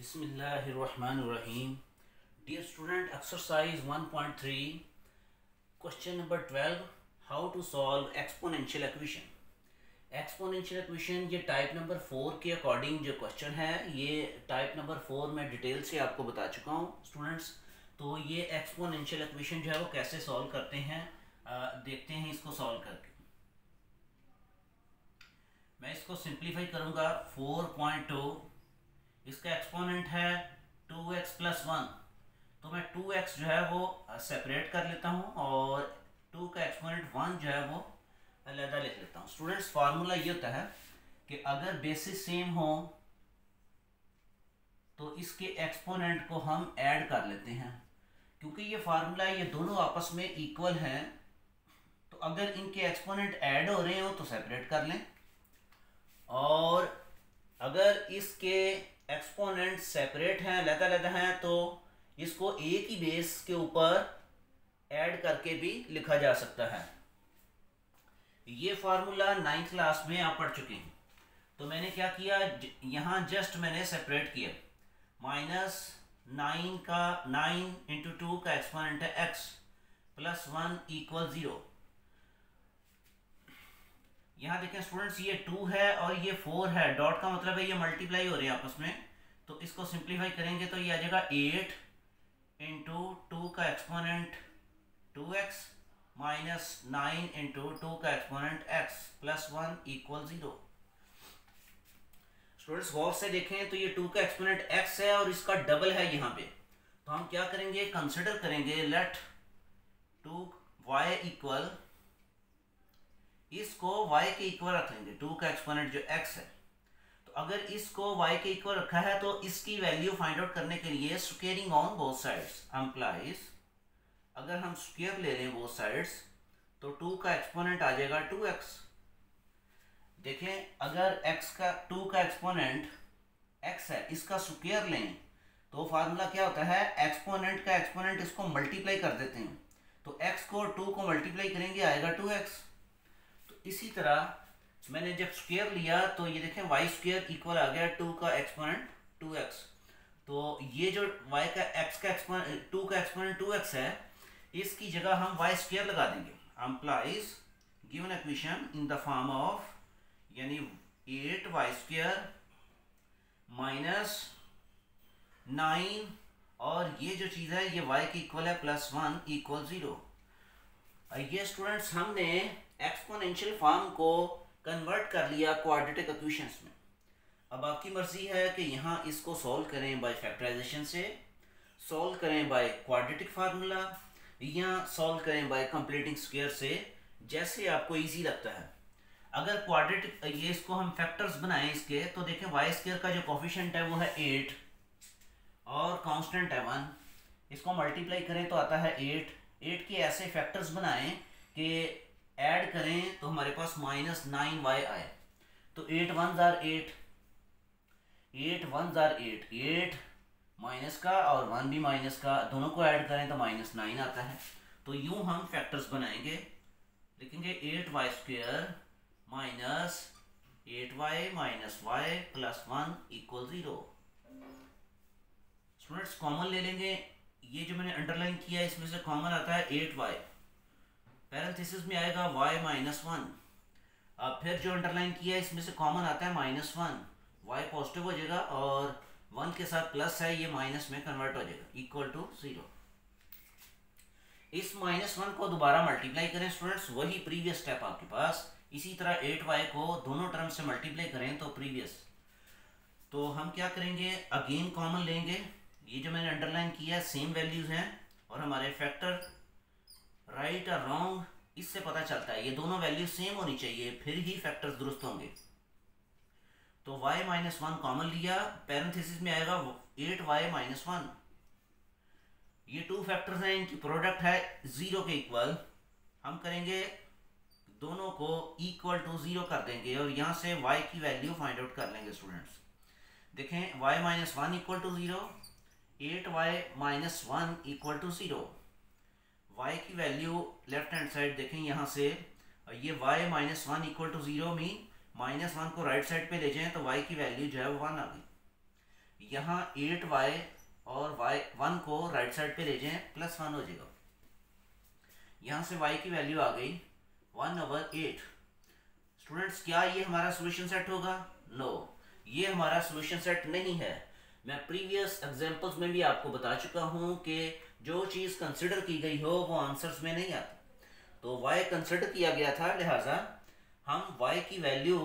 बिस्मिल्लाहिर्रहमानिर्रहीम। Dear student, exercise 1.3, question number 12, how to solve exponential equation। Exponential equation ये type number 4 के according जो question है, ये टाइप नंबर 4 में डिटेल से आपको बता चुका हूँ स्टूडेंट्स। तो ये एक्सपोनेंशियल इक्वेशन जो है वो कैसे सॉल्व करते हैं, देखते हैं इसको सॉल्व करके। मैं इसको सिंप्लीफाई करूँगा। 4.2 इसका एक्सपोनेंट है 2x + 1, तो मैं 2x जो है वो सेपरेट कर लेता हूँ और 2 का एक्सपोनेंट 1 जो है वो अलग लिख लेता हूँ। स्टूडेंट्स, फार्मूला ये होता है कि अगर बेसिस सेम हो तो इसके एक्सपोनेंट को हम ऐड कर लेते हैं। क्योंकि ये फार्मूला ये दोनों आपस में इक्वल हैं, तो अगर इनके एक्सपोनेंट ऐड हो रहे हो तो सेपरेट कर लें, और अगर इसके एक्सपोनेंट सेपरेट हैं, अलग-अलग हैं, तो इसको एक ही बेस के ऊपर ऐड करके भी लिखा जा सकता है। ये फार्मूला 9th क्लास में आप पढ़ चुके हैं। तो मैंने क्या किया, यहाँ जस्ट मैंने सेपरेट किया। -9 का 9 × 2 का एक्सपोनेंट है x + 1 = 0। यहाँ देखें स्टूडेंट्स, ये 2 है और ये 4 है। डॉट का मतलब है ये मल्टीप्लाई हो रहे हैं आपस में। तो इसको सिंप्लीफाई करेंगे तो ये आ जाएगा 8 × 2 का एक्सपोनेंट 2x - 9 × 2 का एक्सपोनेंट x + 1 = 0। स्टूडेंट्स, गौर से देखें तो ये 2 का एक्सपोनेंट x है और इसका डबल है यहाँ पे। तो हम क्या करेंगे, कंसिडर करेंगे, लेट 2y इक्वल, इसको y के इक्वल रख लेंगे। 2 का एक्सपोनेंट जो x है, तो अगर इसको y के इक्वल रखा है तो इसकी वैल्यू फाइंड आउट करने के लिए squaring on both sides implies, अगर हम स्क्वेयर ले लें बोथ साइड्स तो 2 का एक्सपोनेंट आ जाएगा 2x। देखें, अगर 2 का एक्सपोनेंट x है, इसका स्क्वेयर लें तो फार्मूला क्या होता है, एक्सपोनेंट का एक्सपोनेंट इसको मल्टीप्लाई कर देते हैं। तो x को 2 को मल्टीप्लाई करेंगे आएगा 2x। तो इसी तरह मैंने जब स्क्वेयर लिया तो ये देखें y² इक्वल आ गया 2 का एक्सपोनेंट 2x। तो ये जो y का x का एक्सपोनेंट 2 का एक्सपोनेंट 2x है, इसकी जगह हम y² लगा देंगे। Implies given equation in the form of, यानी 8y² - 9, और ये जो चीज़ है ये y के इक्वल है + 1 = 0। ये स्टूडेंट्स, हमने एक्सपोनेंशियल फॉर्म को कन्वर्ट कर लिया क्वाड्रेटिक इक्वेशंस में। अब आपकी मर्जी है कि यहाँ इसको सॉल्व करें बाय फैक्टराइजेशन से, सॉल्व करें बाय क्वाड्रेटिक फार्मूला, या सॉल्व करें बाय कंप्लीटिंग स्क्वायर से, जैसे आपको इजी लगता है। अगर क्वाड्रेटिक ये इसको हम फैक्टर्स बनाएं इसके, तो देखें y² का जो कोफिशिएंट है वो है 8 और कांस्टेंट है 1। इसको मल्टीप्लाई करें तो आता है 8 के ऐसे फैक्टर्स बनाएं कि ऐड करें तो हमारे पास -9y आए। तो 8 1s are 8, 8 1s are 8, 8 minus का और 1 भी माइनस का, दोनों को ऐड करें तो -9 आता है। तो यूं हम फैक्टर्स बनाएंगे, लिखेंगे 8y² - 8y - y + 1 = 0। Students, common ले लेंगे। ये जो मैंने अंडरलाइन किया है इसमें से कॉमन आता है 8y, पैरेंथेसिस में आएगा y - 1। अब फिर जो अंडरलाइन किया है इसमें से कॉमन आता है -1, y पॉजिटिव हो जाएगा और 1 के साथ प्लस है, ये माइनस में कन्वर्ट हो जाएगा = 0। इस -1 को दोबारा मल्टीप्लाई करें स्टूडेंट्स, वही प्रीवियस स्टेप आपके पास। इसी तरह 8y को दोनों टर्म से मल्टीप्लाई करें तो प्रीवियस। तो हम क्या करेंगे, अगेन कॉमन लेंगे। ये जो मैंने अंडरलाइन किया है सेम वैल्यूज हैं, और हमारे फैक्टर राइट और रॉन्ग इससे पता चलता है ये दोनों वैल्यू सेम होनी चाहिए, फिर ही फैक्टर्स दुरुस्त होंगे। तो y - 1 कॉमन लिया, पैरेंथेसिस में आएगा 8y - 1। ये 2 फैक्टर्स हैं, इनकी प्रोडक्ट है 0 के इक्वल। हम करेंगे दोनों को = 0 कर देंगे और यहाँ से y की वैल्यू फाइंड आउट कर लेंगे स्टूडेंट्स। देखें, y - 1 = 0, 8y - 1 = 0। y की वैल्यू लेफ्ट हैंड साइड देखें, यहाँ से ये y - 1 = 0 में -1 को राइट साइड पे ले जाएं तो y की वैल्यू जो है वो 1 आ गई। यहाँ 8y और y1 को राइट साइड पे ले जाएं, +1 हो जाएगा। यहाँ से y की वैल्यू आ गई 1/8। स्टूडेंट्स क्या ये हमारा सॉल्यूशन सेट होगा? नो, ये हमारा सॉल्यूशन सेट नहीं है। मैं प्रीवियस एग्जांपल्स में भी आपको बता चुका हूँ कि जो चीज़ कंसिडर की गई हो वो आंसर्स में नहीं आती। तो y कंसिडर किया गया था, लिहाजा हम y की वैल्यू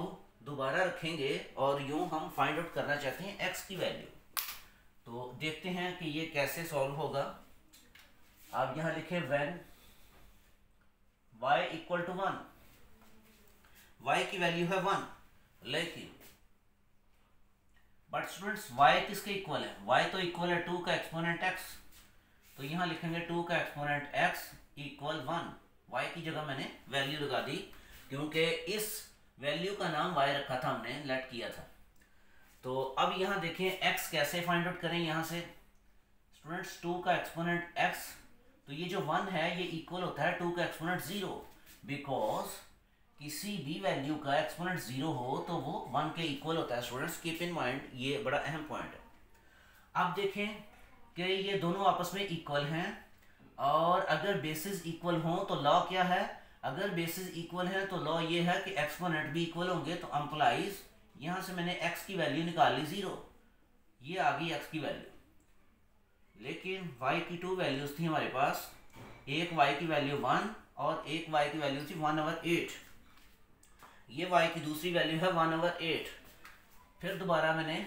दोबारा रखेंगे और यूं हम फाइंड आउट करना चाहते हैं x की वैल्यू। तो देखते हैं कि ये कैसे सॉल्व होगा। आप यहाँ लिखें when y equal to 1, y की वैल्यू है 1, लेकिन बट स्टूडेंट्स y किसके इक्वल है? y तो इक्वल है 2 का एक्सपोनेंट x। तो यहाँ लिखेंगे 2 का एक्सपोनेंट x इक्वल 1। y की जगह मैंने वैल्यू लगा दी क्योंकि इस वैल्यू का नाम y रखा था, हमने लेट किया था। तो अब यहाँ देखें x कैसे फाइंड आउट करें। यहाँ से स्टूडेंट्स 2 का एक्सपोनेंट x, तो ये जो 1 है ये इक्वल होता है 2 का एक्सपोनेंट 0, बिकॉज किसी भी वैल्यू का एक्सपोनेंट 0 हो तो वो 1 के इक्वल होता है। स्टूडेंट्स कीप इन माइंड, ये बड़ा अहम पॉइंट है। अब देखें कि ये दोनों आपस में इक्वल हैं और अगर बेसिस इक्वल हो तो लॉ क्या है? अगर बेसिस इक्वल है तो लॉ ये है कि एक्सपोनेंट भी इक्वल होंगे। तो एम्प्लाइज यहाँ से मैंने x की वैल्यू निकाल ली 0, ये आ गई x की वैल्यू। लेकिन y की 2 वैल्यूज थी हमारे पास, एक y की वैल्यू 1 और एक y की वैल्यू थी 1/8। ये y की दूसरी वैल्यू है 1/8। फिर दोबारा मैंने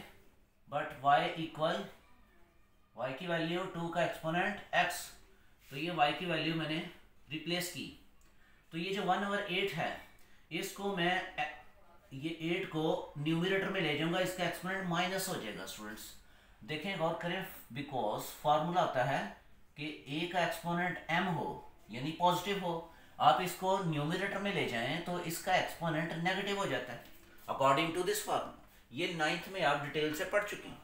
बट y इक्वल y की वैल्यू 2 का एक्सपोनेंट x, तो ये y की वैल्यू मैंने रिप्लेस की। तो ये जो 1/8 है इसको मैं ये 8 को न्यूमरेटर में ले जाऊंगा, इसका एक्सपोनेंट माइनस हो जाएगा। स्टूडेंट्स देखें, गौर करें, बिकॉज फार्मूला होता है कि a का एक्सपोनेंट m हो यानी पॉजिटिव हो। आप इसको न्यूमरेटर में ले जाएं तो इसका एक्सपोनेंट नेगेटिव हो जाता है अकॉर्डिंग टू दिस फार्मूला। ये 9th में आप डिटेल से पढ़ चुके हैं।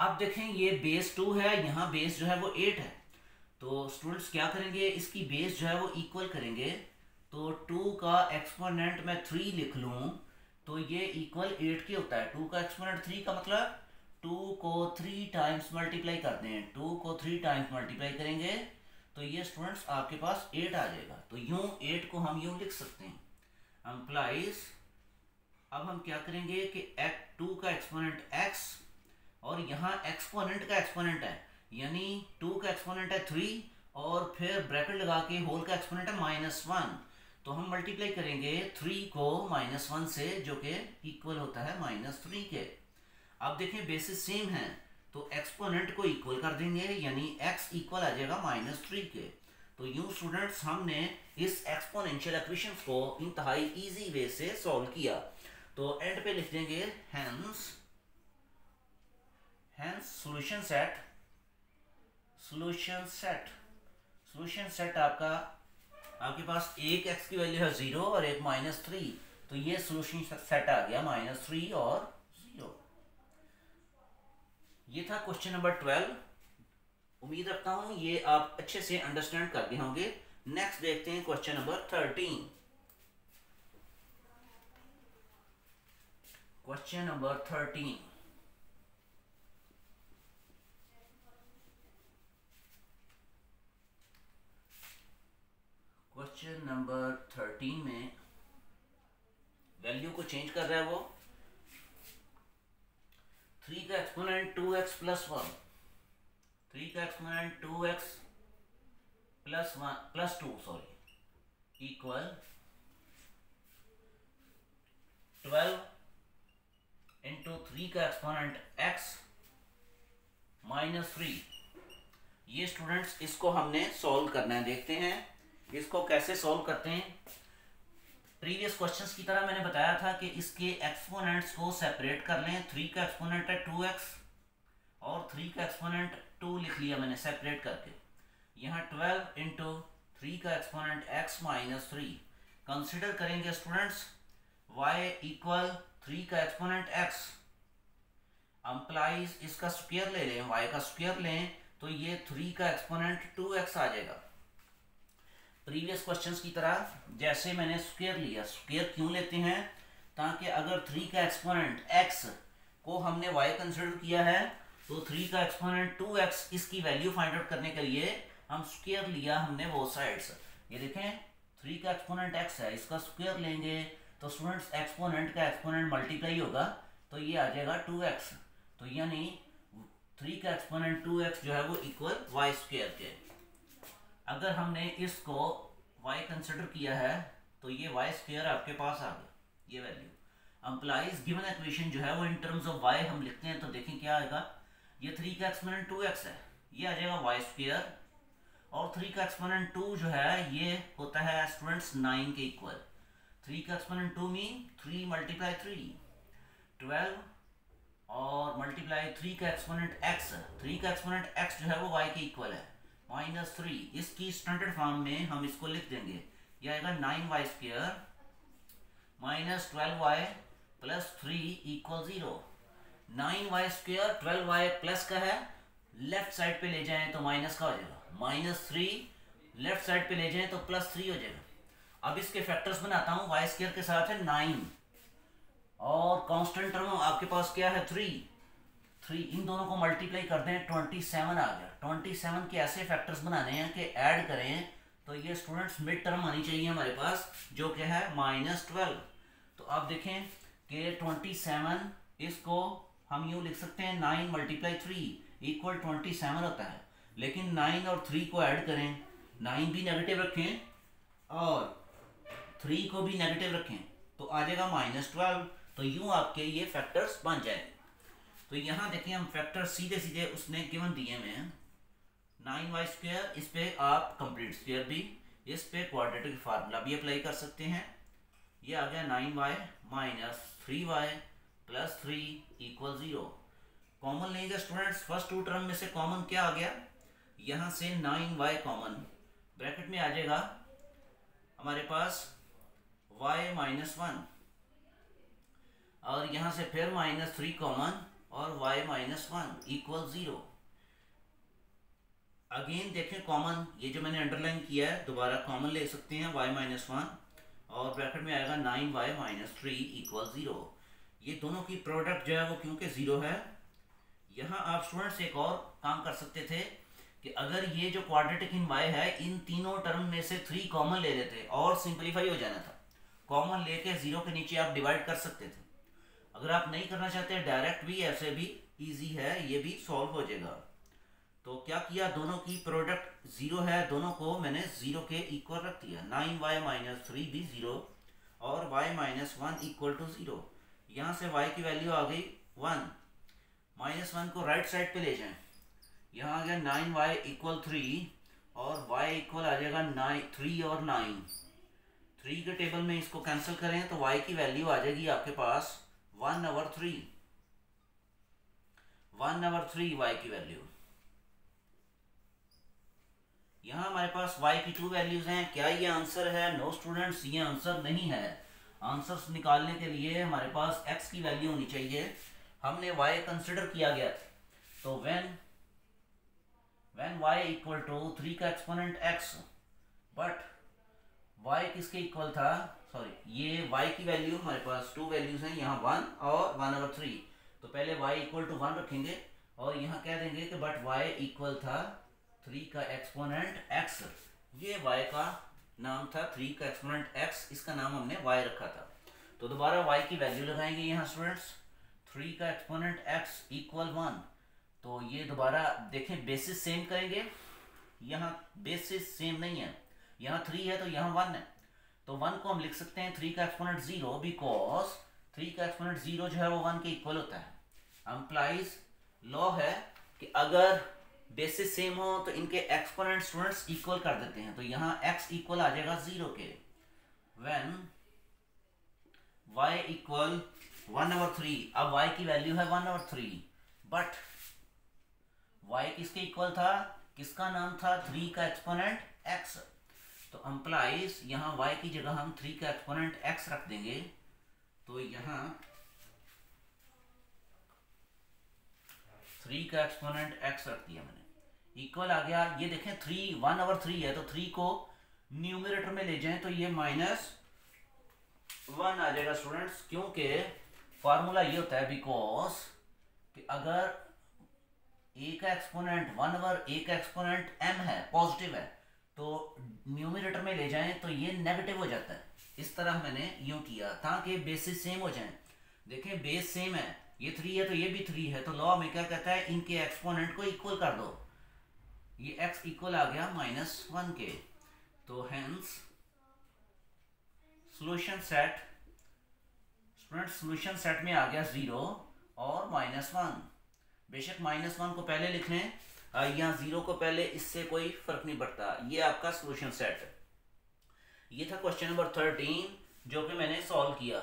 अब देखें ये बेस 2 है, यहाँ बेस जो है वो 8 है। तो स्टूडेंट्स क्या करेंगे, इसकी बेस जो है वो इक्वल करेंगे। तो 2 का एक्सपोनेंट मैं 3 लिख लूँ तो ये इक्वल 8 के होता है। 2 का एक्सपोनेंट 3 का मतलब 2 को 3 टाइम्स मल्टीप्लाई कर दें। 2 को 3 टाइम्स मल्टीप्लाई करेंगे तो ये स्टूडेंट्स आपके पास 8 आ जाएगा। तो यूं 8 को हम यूं लिख सकते हैं एम्प्लाइज। अब हम क्या करेंगे कि 2 का एक्सपोनेंट x और यहाँ एक्सपोनेंट का एक्सपोनेंट है यानी 2 का एक्सपोनेंट है 3 और फिर ब्रैकेट लगा के होल का एक्सपोनेंट है -1। तो हम मल्टीप्लाई करेंगे 3 को -1 से जो कि इक्वल होता है -3 के। अब देखें बेसिस सेम है तो एक्सपोनेंट को इक्वल कर देंगे यानी x इक्वल आ जाएगा -3 के। तो यूं स्टूडेंट्स हमने इस एक्सपोनेंशियल इक्वेशंस को इंतहाई इजी वे से सॉल्व किया। तो एंड पे लिख देंगे हेंस सॉल्यूशन सेट आपके पास एक x की वैल्यू है 0 और एक -3, तो ये सॉल्यूशन सेट आ गया -3 और 0। ये था क्वेश्चन नंबर 12। उम्मीद रखता हूं ये आप अच्छे से अंडरस्टैंड कर गए होंगे। नेक्स्ट देखते हैं question number 13। Question number 13, question number 13 में वैल्यू को चेंज कर रहा है वो। 3 का एक्सपोनेंट 2x + 1, 3 का एक्सपोनेंट 2x + 2 इक्वल 12 इंटू 3 का एक्सपोनेंट x -3। ये स्टूडेंट्स इसको हमने सॉल्व करना है। देखते हैं इसको कैसे सॉल्व करते हैं। प्रीवियस क्वेश्चंस की तरह मैंने बताया था कि इसके एक्सपोनेंट्स को सेपरेट कर लें। 3 का एक्सपोनेंट है 2x और 3 का एक्सपोनेंट 2 लिख लिया मैंने सेपरेट करके। यहाँ 12 इंटू 3 का एक्सपोनेंट x -3 कंसिडर करेंगे स्टूडेंट्स। y इक्वल 3 का एक्सपोनेंट x एम्प्लाइज इसका स्क्वायर ले लें, y का स्क्वायर लें तो ये 3 का एक्सपोनेंट 2x आ जाएगा। प्रीवियस क्वेश्चंस की तरह जैसे मैंने स्क्वायर लिया, स्क्वायर क्यों लेते हैं? ताकि अगर 3 का एक्सपोनेंट x को हमने y कंसिडर किया है, तो 3 का एक्सपोनेंट 2x, इसकी वैल्यू फाइंड आउट करने के लिए हम स्क्वायर लिया हमने वो साइड्स। ये देखें 3 का एक्सपोनेंट x है, इसका स्क्वायर लेंगे तो स्टूडेंट्स एक्सपोनेंट का एक्सपोनेंट मल्टीप्लाई होगा, तो ये आ जाएगा 2x। तो यानी 3 का एक्सपोनेंट 2x जो है वो इक्वल y स्क्वायर के। अगर हमने इसको y कंसिडर किया है तो ये y स्क्वायर आपके पास आ गया, ये वैल्यू अम्प्लाइज गिवन इक्वेशन जो है वो इन टर्म्स ऑफ y हम लिखते हैं, तो देखें क्या आएगा। ये 3 का एक्सपोनेंट 2x है, ये आ जाएगा y स्क्वायर, और 3 का एक्सपोनेंट 2 जो है ये होता है स्टूडेंट्स 9 के इक्वल। 3 का एक्सपोनेंट 2 मीन 3 मल्टीप्लाई 3 12, और मल्टीप्लाई 3 का एक्सपोनेंट x, 3 का एक्सपोनेंट x जो है वो y के इक्वल है -3। इसकी स्टैंडर्ड फॉर्म में हम इसको लिख देंगे, यह आएगा 9y square -12y plus 3 equal 0। 9y square 12y plus का है, लेफ्ट साइड पे ले जाएं तो माइनस का हो जाएगा, -3 लेफ्ट साइड पे ले जाएं तो +3 हो जाएगा। अब इसके फैक्टर्स बनाता हूँ, y स्क्वायर के साथ है 9 और कांस्टेंट टर्म आपके पास क्या है 3, इन दोनों को मल्टीप्लाई कर दें 27 आ गया। 27 के ऐसे फैक्टर्स बनाने हैं कि ऐड करें तो ये स्टूडेंट्स मिड टर्म आनी चाहिए हमारे पास, जो कि है -12। तो आप देखें कि 27, इसको हम यूँ लिख सकते हैं 9 मल्टीप्लाई 3 इक्वल 27 होता है, लेकिन 9 और 3 को ऐड करें, 9 भी नेगेटिव रखें और 3 को भी नेगेटिव रखें तो आ जाएगा -12। तो यूँ आपके ये फैक्टर्स बन जाएंगे। तो यहाँ देखिए हम फैक्टर सीधे सीधे उसने गिवन दिए हुए हैं, 9y स्क्वायर, इस पे आप कंप्लीट स्क्वायर भी, इस पे क्वाड्रेटिक फार्मूला भी अप्लाई कर सकते हैं। ये आ गया 9y minus 3y plus 3 equal 0। Common लेंगे स्टूडेंट्स, फर्स्ट टू टर्म में से कॉमन क्या आ गया, यहाँ से 9y कॉमन, ब्रैकेट में आ जाएगा हमारे पास y -1, और यहाँ से फिर -3 कॉमन और y -1 इक्वल 0। अगेन देखें कॉमन, ये जो मैंने अंडरलाइन किया है दोबारा कॉमन ले सकते हैं, y -1 और ब्रैकेट में आएगा 9y -3 इक्वल 0। ये दोनों की प्रोडक्ट जो है वो क्योंकि 0 है। यहाँ आप स्टूडेंट्स एक और काम कर सकते थे कि अगर ये जो क्वाड्रेटिक इन y है, इन तीनों टर्म में से 3 कॉमन ले लेते और सिंपलीफाई हो जाना था। कॉमन लेके 0 के नीचे आप डिवाइड कर सकते थे। अगर आप नहीं करना चाहते डायरेक्ट भी, ऐसे भी इजी है, ये भी सॉल्व हो जाएगा। तो क्या किया, दोनों की प्रोडक्ट 0 है, दोनों को मैंने 0 के इक्वल रख दिया, 9y -3 भी 0 और y -1 इक्वल टू 0। यहाँ से y की वैल्यू आ गई 1, -1 को राइट साइड पे ले जाएं, यहाँ आ गया 9y इक्वल 3 और y इक्वल आ जाएगा 3 और 9। 3 के टेबल में इसको कैंसिल करें तो y की वैल्यू आ जाएगी आपके पास 1/3, 1/3 y की वैल्यू। यहाँ हमारे पास y की 2 वैल्यूज हैं। क्या ये आंसर है? नो स्टूडेंट्स, ये आंसर नहीं है। आंसर्स निकालने के लिए हमारे पास x की वैल्यू होनी चाहिए। हमने y कंसिडर किया गया था, तो व्हेन y इक्वल टू 3 का एक्सपोनेंट x, बट y किसके इक्वल था, सॉरी ये y की वैल्यू हमारे पास 2 वैल्यूज हैं, यहाँ 1 और 1/3। तो पहले y इक्वल टू 1 रखेंगे और यहाँ कह देंगे कि बट y इक्वल था 3 का एक्सपोनेंट x। ये y का नाम था 3 का एक्सपोनेंट x, इसका नाम हमने y रखा था। तो दोबारा y की वैल्यू लगाएंगे यहाँ स्टूडेंट्स, 3 का एक्सपोनेंट x इक्वल 1। तो ये दोबारा देखें बेसिस सेम करेंगे, यहाँ बेसिस सेम नहीं है, यहाँ 3 है तो यहाँ 1 है, तो 1 को हम लिख सकते हैं 3 का एक्सपोनेंट 0, बिकॉज 3 का एक्सपोनेंट 0 जो है वो 1 के इक्वल होता है। एम्प्लाइज लॉ है कि अगर बेसिस सेम हो तो इनके एक्सपोनेंट स्टूडेंट्स इक्वल कर देते हैं, तो यहाँ x इक्वल आ जाएगा 0 के, व्हेन y इक्वल 1/3। अब y की वैल्यू है 1/3, बट y किसके इक्वल था, किसका नाम था 3 का एक्सपोनेंट x। तो एम्प्लाइज यहाँ y की जगह हम 3 का एक्सपोनेंट x रख देंगे, तो यहाँ 3 का एक्सपोनेंट x रख दिया मैंने, इक्वल आ गया। ये देखें 3 1/3 है, तो 3 को न्यूमरेटर में ले जाएं तो ये -1 आ जाएगा स्टूडेंट्स, क्योंकि फार्मूला ये होता है बिकॉज कि अगर a का एक्सपोनेंट 1 और a का एक्सपोनेंट m है, पॉजिटिव है, तो न्यूमरेटर में ले जाएं तो ये नेगेटिव हो जाता है। इस तरह मैंने यूं किया ताकि बेसिस सेम हो जाएं। देखें बेस सेम है, ये 3 है तो ये भी 3 है, तो लॉ में क्या कहता है, इनके एक्सपोनेंट को इक्वल कर दो। ये x इक्वल आ गया -1 के, तो hence solution set, student solution set में आ गया 0 और -1। बेशक -1 को पहले लिख लें या 0 को पहले, इससे कोई फर्क नहीं पड़ता। ये आपका सॉल्यूशन सेट है। ये था क्वेश्चन नंबर 13 जो कि मैंने सॉल्व किया।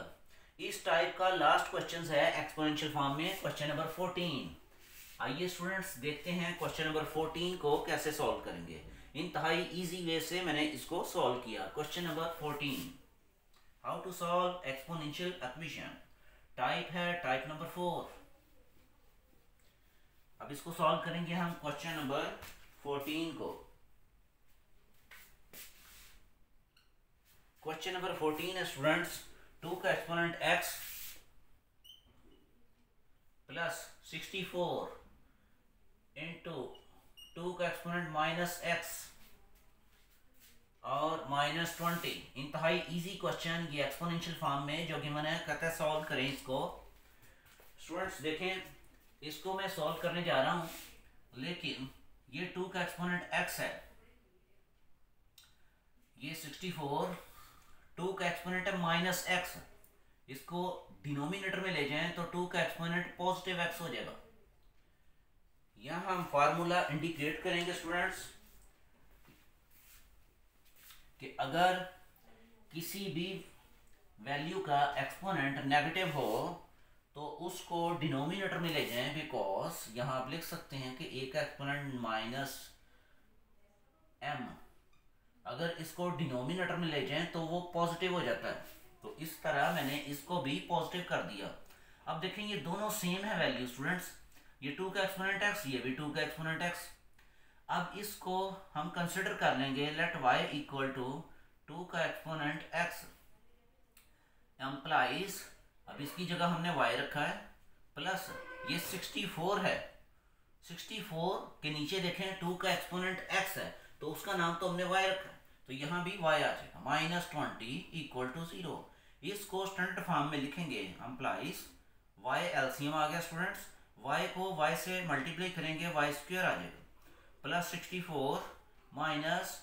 इस टाइप का लास्ट क्वेश्चन है एक्सपोनेंशियल फॉर्म में, क्वेश्चन नंबर 14। आइए स्टूडेंट्स देखते हैं क्वेश्चन नंबर 14 को कैसे सॉल्व करेंगे। इंतहाई इजी वे से मैंने इसको सॉल्व किया। Question number 14, how to solve exponential equation. Type है टाइप नंबर 4। अब इसको सॉल्व करेंगे हम क्वेश्चन नंबर 14 को। क्वेश्चन नंबर 14 है स्टूडेंट्स, 2 का एक्सपोनेंट x प्लस 64 इंटू 2 का एक्सपोनेंट -x और -20। इंतहाई इजी क्वेश्चन ये एक्सपोनेंशियल फॉर्म में जो कि मैंने कहता है सॉल्व करें इसको। स्टूडेंट्स देखें, इसको मैं सॉल्व करने जा रहा हूं, लेकिन ये 2 का एक्सपोनेंट x है, ये 64, 2 का एक्सपोनेंट है -x, इसको डिनोमिनेटर में ले जाएं तो 2 का एक्सपोनेंट पॉजिटिव x हो जाएगा। यहां हम फार्मूला इंडिकेट करेंगे स्टूडेंट्स कि अगर किसी भी वैल्यू का एक्सपोनेंट नेगेटिव हो तो उसको डिनोमिनेटर में ले जाएं, बिकॉज यहां आप लिख सकते हैं कि a का एक्सपोनेंट -m, अगर इसको डिनोमिनेटर में ले जाएं तो वो पॉजिटिव हो जाता है। तो इस तरह मैंने इसको भी पॉजिटिव कर दिया। अब देखें ये दोनों सेम है वैल्यू स्टूडेंट्स, ये 2 का एक्सपोनेंट x, ये भी 2 का एक्सपोनेंट x। अब इसको हम कंसिडर कर लेंगे, लेट y इक्वल टू 2 का एक्सपोनेंट x एम्प्लाइज, अब इसकी जगह हमने y रखा है, प्लस ये 64 है, 64 के नीचे देखें 2 का एक्सपोनेंट x है तो उसका नाम तो हमने y रखा है, तो यहाँ भी y आ जाएगा, -20 इक्वल टू 0। इसको स्टैंडर्ड फॉर्म में लिखेंगे, एम्प्लाइज y एलसीएम आ गया स्टूडेंट्स, y को y से मल्टीप्लाई करेंगे y स्क्वायर आ जाएगा, प्लस 64 माइनस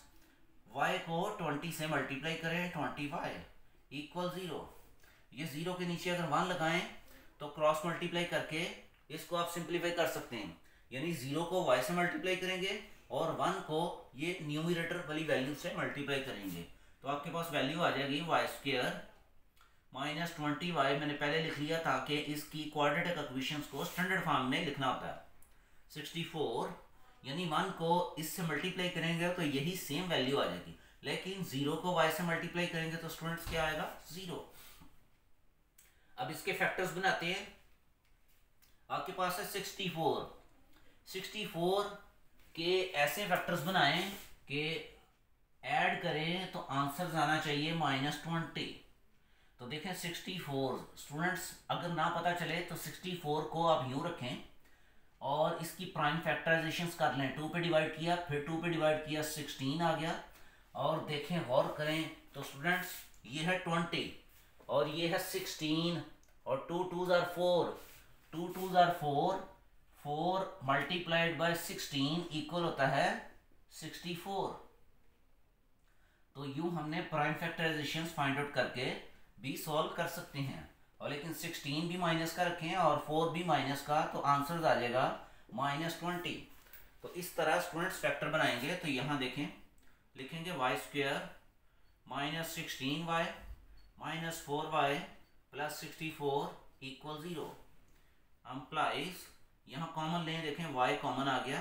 y को 20 से मल्टीप्लाई करें 25 इक्वल 0। ये 0 के नीचे अगर 1 लगाएं तो क्रॉस मल्टीप्लाई करके इसको आप सिंप्लीफाई कर सकते हैं, यानी 0 को y से मल्टीप्लाई करेंगे और 1 को ये न्यूमरेटर वाली वैल्यू से मल्टीप्लाई करेंगे, तो आपके पास वैल्यू आ जाएगी y स्क्वायर माइनस 20y। मैंने पहले लिख लिया ताकि इसकी क्वाड्रेटिक इक्वेशंस को स्टैंडर्ड फॉर्म में लिखना होता है। 64 यानी 1 को इससे मल्टीप्लाई करेंगे तो यही सेम वैल्यू आ जाएगी, लेकिन 0 को y से मल्टीप्लाई करेंगे तो स्टूडेंट्स क्या आएगा, 0। अब इसके फैक्टर्स बनाते हैं। आपके पास है 64 के ऐसे फैक्टर्स बनाएं कि ऐड करें तो आंसर आना चाहिए -20। तो देखें 64 स्टूडेंट्स, अगर ना पता चले तो 64 को आप यूं रखें और इसकी प्राइम फैक्टराइजेशंस कर लें। 2 पे डिवाइड किया, फिर 2 पे डिवाइड किया, 16 आ गया। और देखें गौर करें तो स्टूडेंट्स ये है 20 और ये है 16 और 2 2s are 4, 2 2s are 4, 4 multiplied by 16 equal होता है 64। तो यूं हमने प्राइम फैक्टराइजेशंस फाइंड आउट करके भी सॉल्व कर सकते हैं, और लेकिन 16 भी माइनस का रखें और 4 भी माइनस का, तो आंसर आ जाएगा -20। तो इस तरह स्टूडेंट्स फैक्टर बनाएंगे। तो यहाँ देखें, लिखेंगे y square -16y -4y plus 64 equal 0। Implies यहाँ कॉमन लें, देखें y कॉमन आ गया,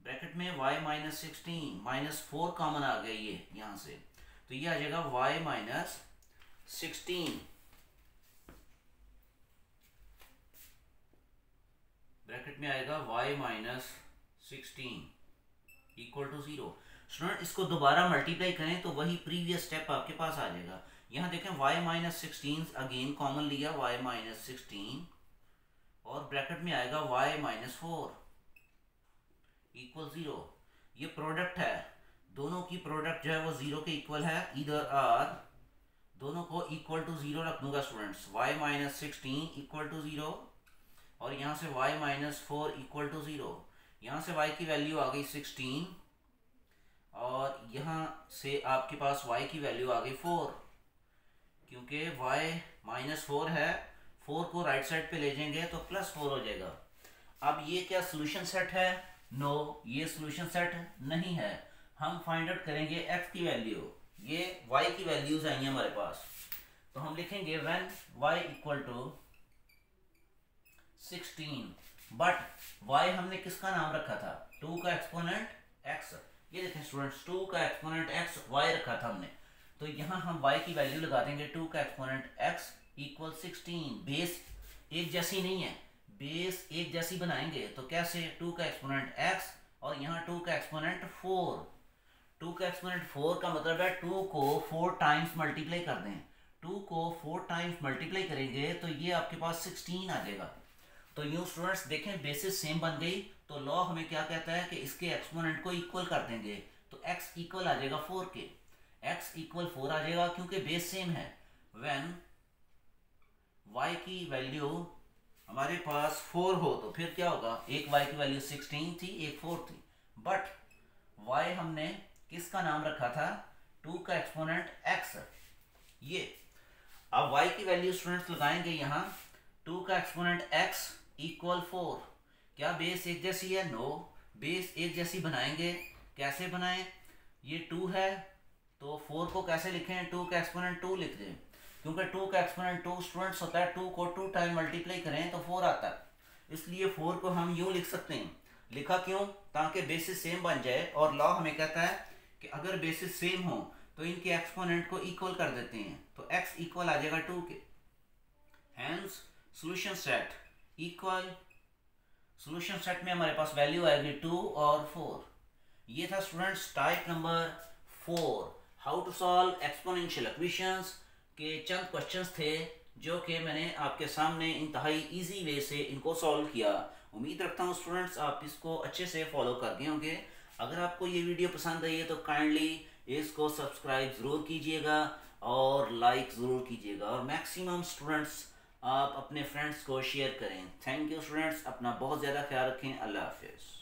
ब्रैकेट में y -16 -4 कॉमन आ गया ये यहाँ से, तो ये आ जाएगा y -16 ब्रैकेट में आएगा y -16 इक्वल टू 0। स्टूडेंट इसको दोबारा मल्टीप्लाई करें तो वही प्रीवियस स्टेप आपके पास आ जाएगा। यहाँ देखें y -16 अगेन कॉमन लिया, y -16 और ब्रैकेट में आएगा y माइनस 4 इक्वल 0। ये प्रोडक्ट है, दोनों की प्रोडक्ट जो है वो 0 के इक्वल है, इधर आर दोनों को इक्वल टू 0 रख दूंगा students. y minus 16 equal to 0 और यहाँ से y माइनस 4 इक्वल टू 0। यहाँ से y की वैल्यू आ गई 16 और यहाँ से आपके पास y की वैल्यू आ गई 4, क्योंकि y माइनस 4 है, 4 को राइट साइड पे ले जाएंगे तो प्लस 4 हो जाएगा। अब ये क्या सोल्यूशन सेट है? नो, ये सोल्यूशन सेट नहीं है। हम फाइंड आउट करेंगे x की वैल्यू, ये y की वैल्यूज आई हैं हमारे पास, तो हम लिखेंगे when y equal to 16 but y हमने किसका नाम रखा था? 2 का एक्सपोनेंट x। ये देखें स्टूडेंट्स, 2 का एक्सपोनेंट x y रखा था हमने, तो यहाँ हम y की वैल्यू लगा देंगे 2 का एक्सपोनेंट x इक्वल 16। बेस एक जैसी नहीं है, बेस एक जैसी बनाएंगे तो कैसे? 2 का एक्सपोनेंट x और यहाँ 2 का एक्सपोनेंट 4। 2 का एक्सपोनेंट 4 का मतलब है 2 को 4 टाइम्स मल्टीप्लाई कर दें। 2 को 4 टाइम्स मल्टीप्लाई करेंगे तो ये आपके पास 16 आ जाएगा। तो यूँ स्टूडेंट्स देखें, बेसिस सेम बन गई, तो लॉ हमें क्या कहता है कि इसके एक्सपोनेंट को इक्वल कर देंगे, तो x इक्वल आ जाएगा 4 के। x इक्वल 4 आ जाएगा क्योंकि बेस सेम है। व्हेन y की वैल्यू हमारे पास 4 हो तो फिर क्या होगा? एक y की वैल्यू 16 थी, एक 4 थी, बट y हमने किसका नाम रखा था? 2 का एक्सपोनेंट x। ये अब y की वैल्यू स्टूडेंट्स लगाएंगे यहाँ, 2 का एक्सपोनेंट x इक्वल 4। क्या बेस एक जैसी है? नो, बेस एक जैसी बनाएंगे। कैसे बनाएं? ये 2 है तो 4 को कैसे लिखें? 2 का एक्सपोनेंट 2 लिख दें, क्योंकि 2 का एक्सपोनेंट 2 स्टूडेंट्स होता है, 2 को 2 टाइम मल्टीप्लाई करें तो 4 आता है, इसलिए 4 को हम यूँ लिख सकते हैं। लिखा क्यों? ताकि बेसिस सेम बन जाए, और लॉ हमें कहता है कि अगर बेसिस सेम हो तो इनके एक्सपोनेंट को इक्वल कर देते हैं, तो x इक्वल आ जाएगा 2 के। Hence solution set equal, solution set में हमारे पास वैल्यू आएगी 2 और 4। ये था students type number 4, how to solve exponential equations के चंद क्वेश्चंस थे जो कि मैंने आपके सामने इंतहाई इजी वे से इनको सॉल्व किया। उम्मीद रखता हूँ स्टूडेंट्स आप इसको अच्छे से फॉलो कर गए होंगे। अगर आपको ये वीडियो पसंद आई है तो काइंडली इसको सब्सक्राइब ज़रूर कीजिएगा और लाइक ज़रूर कीजिएगा, और मैक्सिमम स्टूडेंट्स आप अपने फ्रेंड्स को शेयर करें। थैंक यू स्टूडेंट्स, अपना बहुत ज़्यादा ख्याल रखें। अल्लाह हाफिज़।